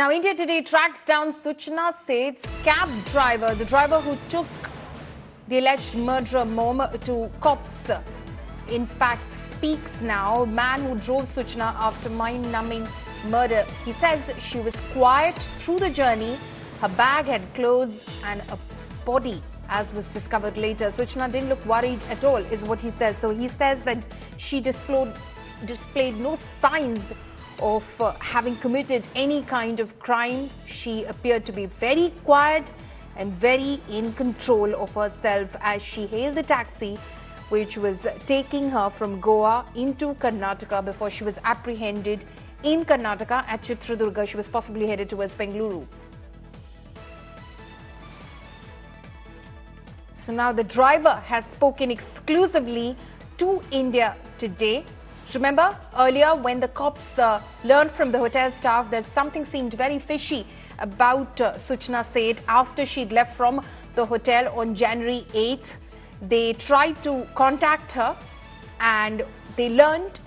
Now, India Today tracks down Suchna Seth's cab driver, the driver who took the alleged murderer mom to cops. In fact, speaks now. Man who drove Suchna after mind-numbing murder. He says she was quiet through the journey. Her bag had clothes and a body, as was discovered later. Suchna didn't look worried at all, is what he says. So he says that she displayed no signs of having committed any kind of crime. She appeared to be very quiet and very in control of herself as she hailed the taxi which was taking her from Goa into Karnataka before she was apprehended in Karnataka at Chitradurga. She was possibly headed towards Bengaluru. So now the driver has spoken exclusively to India Today. Remember earlier when the cops learned from the hotel staff that something seemed very fishy about Suchna Seth after she'd left from the hotel on January 8th. They tried to contact her and they learned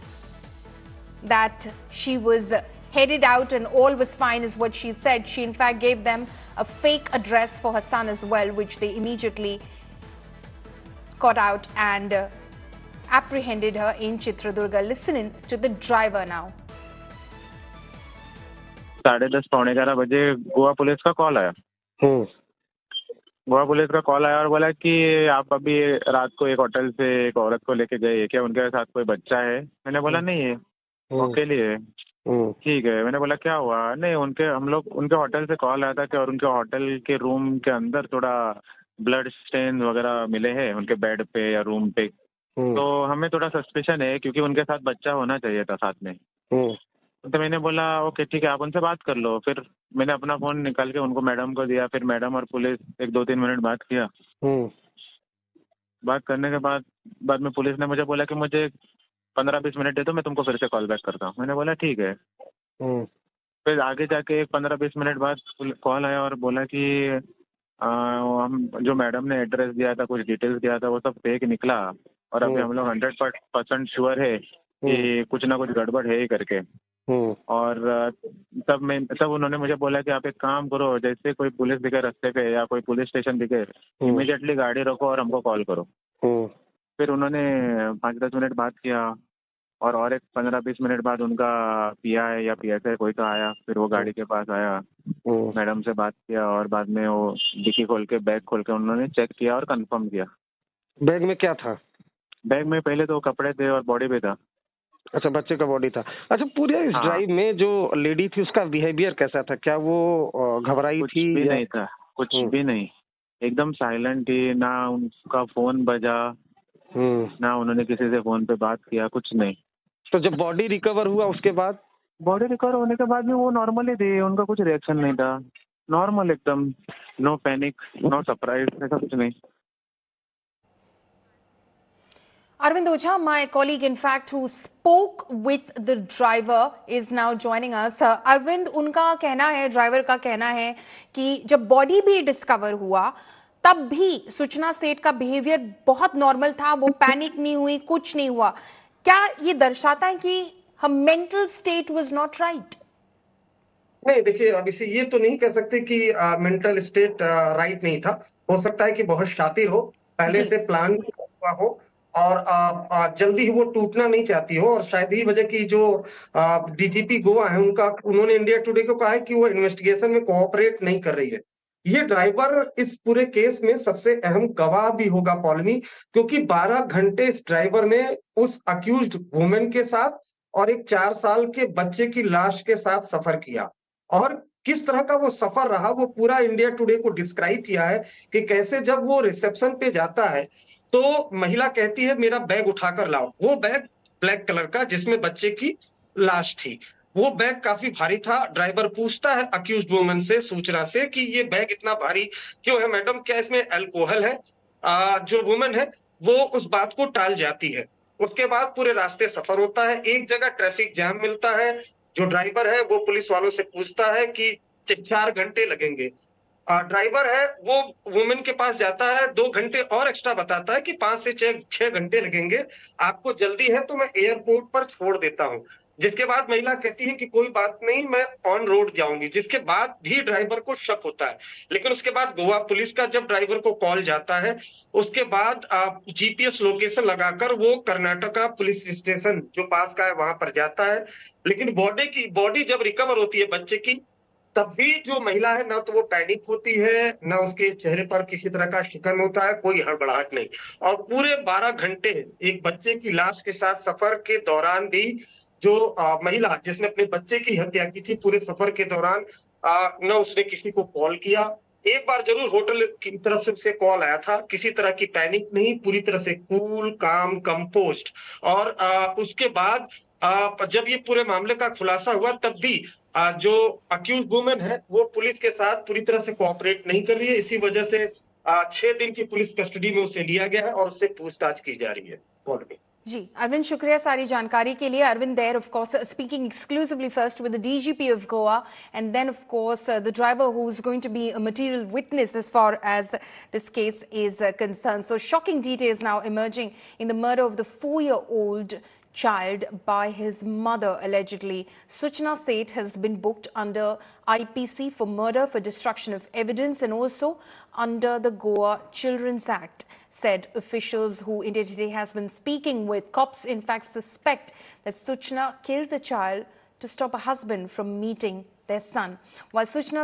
that she was headed out and all was fine is what she said. She in fact gave them a fake address for her son as well, which they immediately got out and apprehended her in Chitradurga. Listen to the driver now. 10:30 पौने 11 बजे Goa police का call आया। Goa police का call आया और बोला कि आप अभी रात को एक होटल से एक औरत को लेके गए, क्या उनके साथ कोई बच्चा है? मैंने बोला नहीं है, अकेली है। ठीक है, मैंने बोला क्या हुआ? नहीं, उनके होटल से कॉल आया था कि और उनके होटल के रूम के अंदर थोड़ा ब्लड स्टेन वगैरह मिले हैं उनके बेड पे या रूम पे। तो हमें थोड़ा सस्पिशन है क्योंकि उनके साथ बच्चा होना चाहिए था साथ में। तो मैंने बोला ओके ठीक है, आप उनसे बात कर लो। फिर मैंने अपना फोन निकाल के उनको मैडम को दिया। फिर मैडम और पुलिस 1-2-3 मिनट बात किया। बात करने के बाद में पुलिस ने मुझे बोला कि मुझे 15-20 मिनट दे दो, मैं तुमको फिर से कॉल बैक करता हूँ। मैंने बोला ठीक है। फिर आगे जाके एक 15-20 मिनट बाद कॉल आया और बोला कि हम जो मैडम ने एड्रेस दिया था, कुछ डिटेल्स दिया था, वो सब फेक निकला और अभी हम लोग 100% श्योर है कि कुछ ना कुछ गड़बड़ है ही करके। और तब उन्होंने मुझे बोला कि आप एक काम करो, जैसे कोई पुलिस दिखे रास्ते पे या कोई पुलिस स्टेशन दिखे, इमीडिएटली गाड़ी रोको और हमको कॉल करो। फिर उन्होंने 5-10 मिनट बात किया और एक 15-20 मिनट बाद उनका पीआई या पीएसआई कोई तो आया। फिर वो गाड़ी के पास आया, मैडम से बात किया और बाद में वो डिक्की खोल के बैग खोल के उन्होंने चेक किया और कंफर्म किया। बैग में क्या था? बैग में पहले तो कपड़े थे और बॉडी पे था। अच्छा, बच्चे का बॉडी था। अच्छा, पूरे इस ड्राइव में जो लेडी थी उसका बिहेवियर कैसा था? क्या वो घबराई कुछ थी? भी नहीं था, कुछ भी नहीं, एकदम साइलेंट थी। ना उनका फोन बजा, ना उन्होंने किसी से फोन पे बात किया, कुछ नहीं। तो जब बॉडी रिकवर हुआ उसके बाद? बॉडी रिकवर होने के बाद भी वो नॉर्मल ही थी, उनका कुछ रिएक्शन नहीं था, नॉर्मल एकदम, नो पैनिक, नो सरप्राइज, ऐसा कुछ नहीं। Arvind Oja, my colleague, in fact, who spoke with the driver, is now joining us. Arvind, उनका कहना है, ड्राइवर का कहना है कि जब बॉडी भी डिस्कवर हुआ तब भी सुचना सेठ का बिहेवियर बहुत नॉर्मल था, वो पैनिक नहीं हुई, कुछ नहीं हुआ। क्या ये दर्शाता है कि her mental state was not right? नहीं, देखिए अब इसे ये तो नहीं कह सकते कि मेंटल स्टेट राइट नहीं था। हो सकता है कि बहुत शातिर हो, पहले से प्लान हुआ हो और जल्दी ही वो टूटना नहीं चाहती हो। और शायद यही वजह की जो डीजीपी गोवा है उन्होंने इंडिया टुडे को कहा है कि वो इन्वेस्टिगेशन में कोऑपरेट नहीं कर रही है। ये ड्राइवर इस पूरे केस में सबसे अहम गवाह भी होगा पॉलमी, क्योंकि 12 घंटे इस ड्राइवर ने उस अक्यूज्ड वुमेन के साथ और एक 4 साल के बच्चे की लाश के साथ सफर किया। और किस तरह का वो सफर रहा वो पूरा इंडिया टुडे को डिस्क्राइब किया है कि कैसे जब वो रिसेप्शन पे जाता है तो महिला कहती है मेरा बैग उठाकर लाओ। वो बैग ब्लैक कलर का जिसमें बच्चे की लाश थी, वो बैग काफी भारी था। ड्राइवर पूछता है अक्यूज्ड वुमन से, सूचना से, कि ये बैग इतना भारी क्यों है मैडम, क्या इसमें अल्कोहल है? जो वुमन है वो उस बात को टाल जाती है। उसके बाद पूरे रास्ते सफर होता है, एक जगह ट्रैफिक जाम मिलता है। जो ड्राइवर है वो पुलिस वालों से पूछता है कि 4 घंटे लगेंगे। ड्राइवर है वो वुमेन के पास जाता है, 2 घंटे और एक्स्ट्रा बताता है कि 5 से 6 घंटे लगेंगे, आपको जल्दी है तो मैं एयरपोर्ट पर छोड़ देता हूँ। जिसके बाद महिला कहती है कि कोई बात नहीं, मैं ऑन रोड जाऊंगी, जिसके बाद भी ड्राइवर को शक होता है। लेकिन उसके बाद गोवा पुलिस का जब ड्राइवर को कॉल जाता है, उसके बाद जीपीएस लोकेशन लगाकर वो कर्नाटका पुलिस स्टेशन जो पास का है वहां पर जाता है। लेकिन बॉडी जब रिकवर होती है बच्चे की, तब भी जो महिला है ना तो वो पैनिक होती है, ना उसके चेहरे पर किसी तरह का शिकन होता है, कोई हड़बड़ाहट नहीं। और पूरे 12 घंटे एक बच्चे की लाश के साथ सफर के दौरान भी जो महिला जिसने अपने बच्चे की हत्या की थी, पूरे सफर के दौरान न उसने किसी को कॉल किया। एक बार जरूर होटल की तरफ से उसे कॉल आया था, किसी तरह की पैनिक नहीं, पूरी तरह से कूल, काम, कंपोज्ड। और उसके बाद जब ये पूरे मामले का खुलासा हुआ, तब भी जो अक्यूज वुमेन है वो पुलिस के साथ पूरी तरह से कोऑपरेट नहीं कर रही है। इसी वजह से 6 दिन की पुलिस कस्टडी में उसे लिया गया है और उससे पूछताछ की जा रही है कोर्ट में। जी अरविंद, शुक्रिया सारी जानकारी के लिए। Arvind there of course speaking exclusively first with the DGP of Goa and then of course the driver who is going to be a material witness as far as this case is concerned. So shocking details now emerging in the murder of the 4-year-old child by his mother allegedly. Suchna Seth has been booked under IPC for murder for destruction of evidence and also under the Goa Children's Act, said officials who India Today has been speaking with. Cops in fact suspect that Suchna killed the child to stop her husband from meeting their son. While Suchna